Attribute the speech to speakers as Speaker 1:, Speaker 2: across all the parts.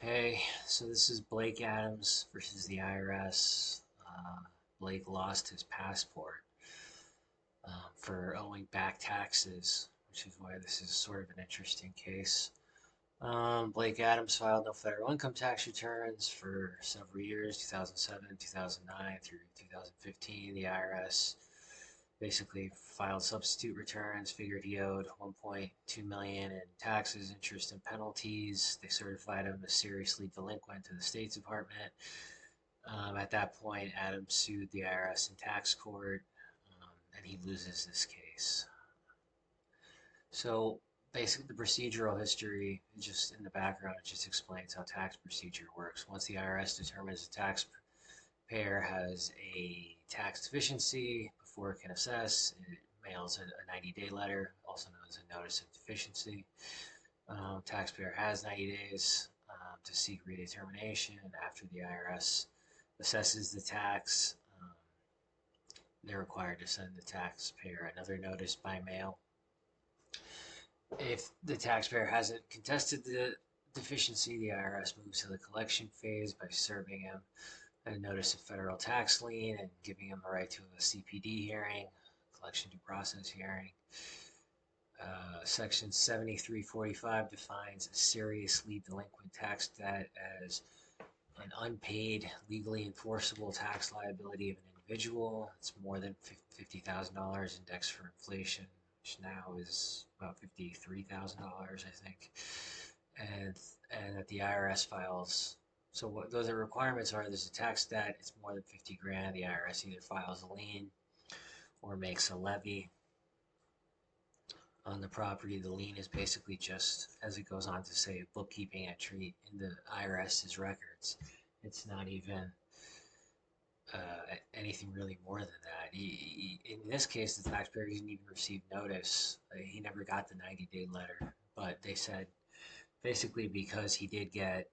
Speaker 1: Okay, so this is Blake Adams versus the IRS. Blake lost his passport for owing back taxes, which is why this is sort of an interesting case. Blake Adams filed no federal income tax returns for several years, 2007, 2009 through 2015. The IRS basically filed substitute returns, figured he owed 1.2 million in taxes, interest, and penalties. They certified him as seriously delinquent to the State Department. At that point, Adams sued the IRS in tax court, and he loses this case. So basically, the procedural history, just in the background, it just explains how tax procedure works. Once the IRS determines the taxpayer has a tax deficiency, before it can assess, it mails a 90-day letter, also known as a notice of deficiency. Taxpayer has 90 days to seek redetermination after the IRS assesses the tax. They're required to send the taxpayer another notice by mail. If the taxpayer hasn't contested the deficiency, the IRS moves to the collection phase by serving him a notice of federal tax lien and giving him a right to a CPD hearing, collection due process hearing. Section 7345 defines a seriously delinquent tax debt as an unpaid, legally enforceable tax liability of an individual. It's more than $50,000 indexed for inflation, which now is about $53,000, I think. And that the IRS files. So what those requirements are: there's a tax debt, it's more than 50 grand. The IRS either files a lien or makes a levy on the property. The lien is basically just, as it goes on to say, a bookkeeping entry in the IRS's records. It's not even anything really more than that. In this case, the taxpayer didn't even receive notice. He never got the 90-day letter, but they said basically because he did get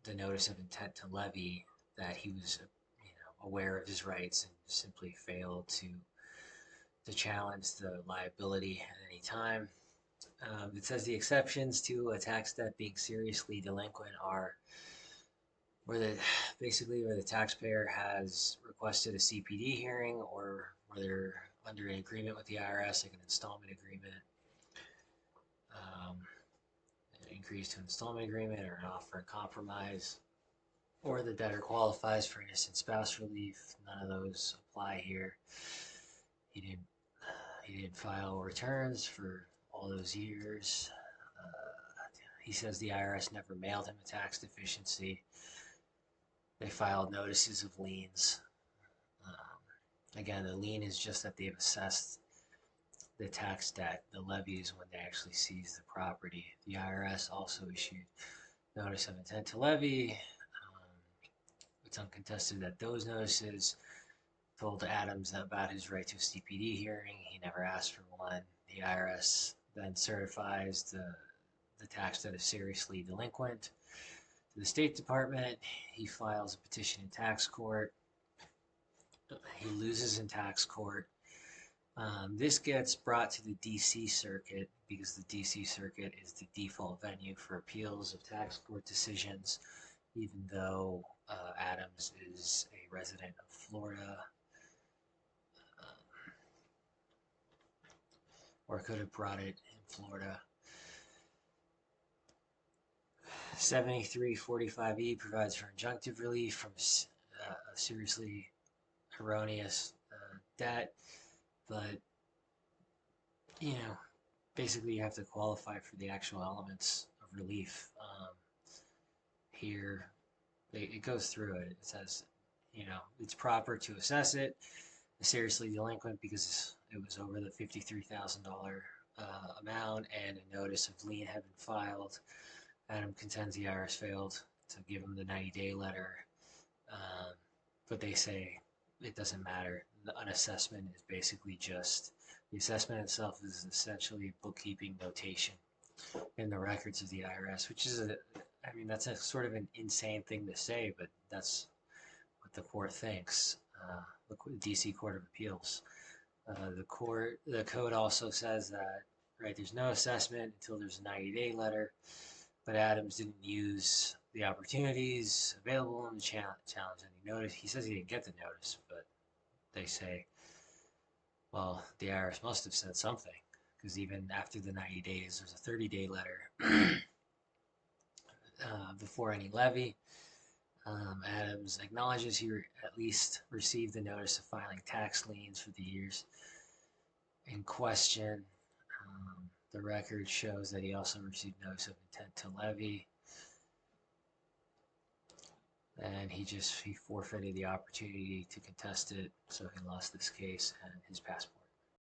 Speaker 1: the notice of intent to levy, that he was aware of his rights and simply failed to challenge the liability at any time. It says the exceptions to a tax debt being seriously delinquent are where the taxpayer has requested a CPD hearing, or where they're under an agreement with the IRS, like an installment agreement, an increase to an installment agreement, or an offer in compromise, or the debtor qualifies for innocent spouse relief. None of those apply here. He didn't file returns for all those years. He says the IRS never mailed him a tax deficiency. They filed notices of liens. Again, the lien is just that they've assessed the tax debt. The levy is when they actually seize the property. The IRS also issued notice of intent to levy. It's uncontested that those notices told Adams about his right to a CPD hearing. He never asked for one. The IRS then certifies the tax debt is seriously delinquent to the State Department. He files a petition in tax court. He loses in tax court. This gets brought to the DC Circuit because the DC Circuit is the default venue for appeals of tax court decisions, even though Adams is a resident of Florida. Or could have brought it in Florida. 7345E provides for injunctive relief from a seriously erroneous debt, but basically you have to qualify for the actual elements of relief. Here, it goes through it. It says, it's proper to assess it seriously delinquent because it was over the $53,000 amount, and a notice of lien had been filed. Adam contends the IRS failed to give him the 90-day letter, but they say it doesn't matter. An assessment is basically just, the assessment itself is essentially a bookkeeping notation in the records of the IRS, which is that's a sort of an insane thing to say, but that's what the court thinks. The DC Court of Appeals. The code also says that, right, there's no assessment until there's a 90-day letter. but Adams didn't use the opportunities available in the challenge any notice. He says he didn't get the notice, but they say, well, the IRS must have said something, because even after the 90 days, there's a 30-day letter before any levy. Adams acknowledges he at least received the notice of filing tax liens for the years in question. The record shows that he also received notice of intent to levy, and he forfeited the opportunity to contest it, so he lost this case, and his passport